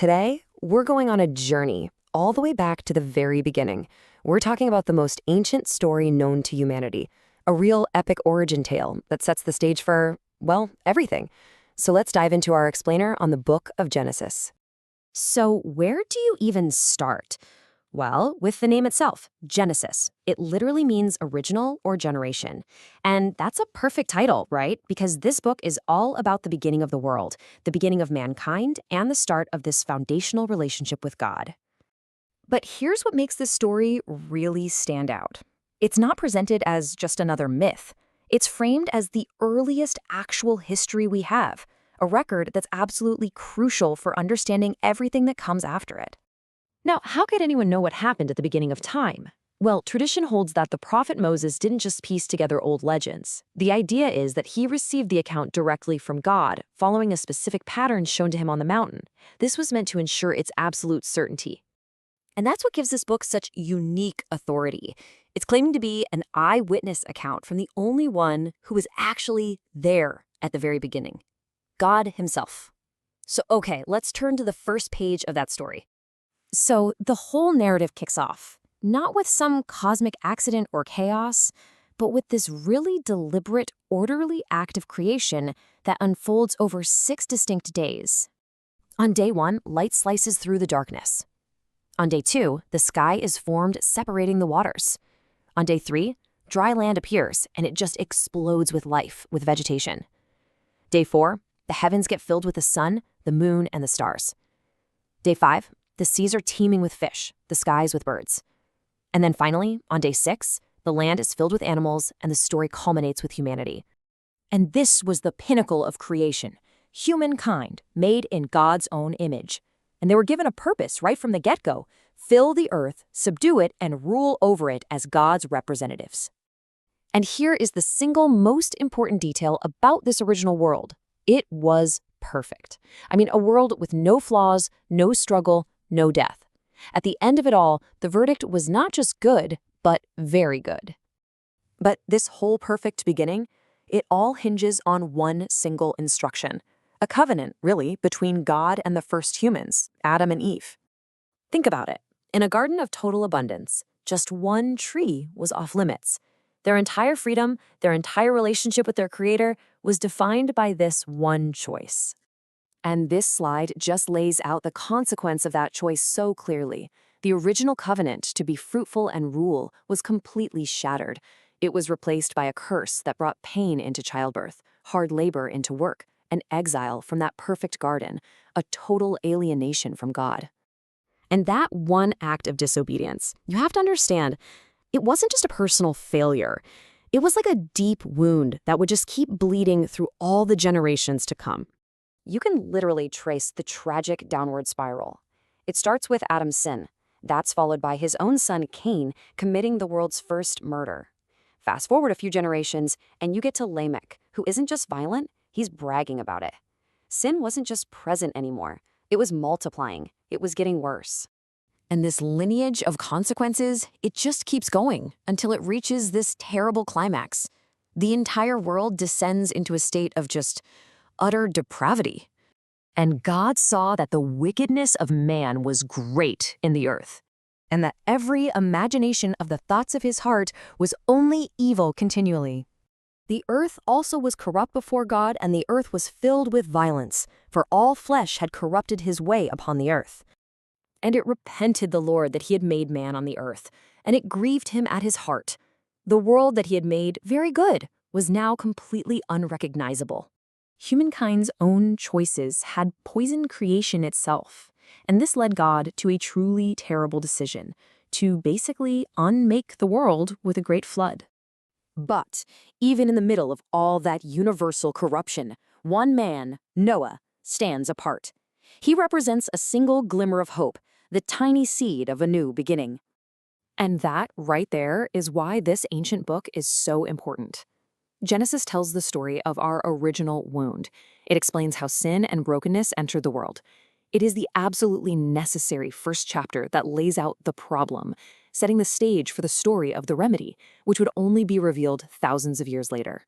Today, we're going on a journey all the way back to the very beginning. We're talking about the most ancient story known to humanity, a real epic origin tale that sets the stage for, well, everything. So let's dive into our explainer on the book of Genesis. So where do you even start? Well, with the name itself, Genesis. It literally means original or generation. And that's a perfect title, right? Because this book is all about the beginning of the world, the beginning of mankind, and the start of this foundational relationship with God. But here's what makes this story really stand out. It's not presented as just another myth. It's framed as the earliest actual history we have, a record that's absolutely crucial for understanding everything that comes after it. Now, how could anyone know what happened at the beginning of time? Well, tradition holds that the prophet Moses didn't just piece together old legends. The idea is that he received the account directly from God, following a specific pattern shown to him on the mountain. This was meant to ensure its absolute certainty. And that's what gives this book such unique authority. It's claiming to be an eyewitness account from the only one who was actually there at the very beginning, God himself. So, okay, let's turn to the first page of that story. So the whole narrative kicks off, not with some cosmic accident or chaos, but with this really deliberate, orderly act of creation that unfolds over 6 distinct days. On day 1, light slices through the darkness. On day 2, the sky is formed, separating the waters. On day 3, dry land appears, and it just explodes with life, with vegetation. Day 4, the heavens get filled with the sun, the moon, and the stars. Day 5, the seas are teeming with fish, the skies with birds. And then finally, on day 6, the land is filled with animals and the story culminates with humanity. And this was the pinnacle of creation, humankind made in God's own image. And they were given a purpose right from the get-go: fill the earth, subdue it, and rule over it as God's representatives. And here is the single most important detail about this original world. It was perfect. I mean, a world with no flaws, no struggle, no death. At the end of it all, the verdict was not just good, but very good. But this whole perfect beginning, it all hinges on one single instruction. A covenant, really, between God and the first humans, Adam and Eve. Think about it. In a garden of total abundance, just one tree was off limits. Their entire freedom, their entire relationship with their Creator was defined by this one choice. And this slide just lays out the consequence of that choice so clearly. The original covenant to be fruitful and rule was completely shattered. It was replaced by a curse that brought pain into childbirth, hard labor into work, and exile from that perfect garden, a total alienation from God. And that one act of disobedience, you have to understand, it wasn't just a personal failure. It was like a deep wound that would just keep bleeding through all the generations to come. You can literally trace the tragic downward spiral. It starts with Adam's sin. That's followed by his own son, Cain, committing the world's first murder. Fast forward a few generations, and you get to Lamech, who isn't just violent, he's bragging about it. Sin wasn't just present anymore. It was multiplying. It was getting worse. And this lineage of consequences, it just keeps going until it reaches this terrible climax. The entire world descends into a state of just utter depravity. And God saw that the wickedness of man was great in the earth, and that every imagination of the thoughts of his heart was only evil continually. The earth also was corrupt before God, and the earth was filled with violence, for all flesh had corrupted his way upon the earth. And it repented the Lord that he had made man on the earth, and it grieved him at his heart. The world that he had made very good was now completely unrecognizable. Humankind's own choices had poisoned creation itself, and this led God to a truly terrible decision, to basically unmake the world with a great flood. But even in the middle of all that universal corruption, one man, Noah, stands apart. He represents a single glimmer of hope, the tiny seed of a new beginning. And that right there is why this ancient book is so important. Genesis tells the story of our original wound. It explains how sin and brokenness entered the world. It is the absolutely necessary first chapter that lays out the problem, setting the stage for the story of the remedy, which would only be revealed thousands of years later.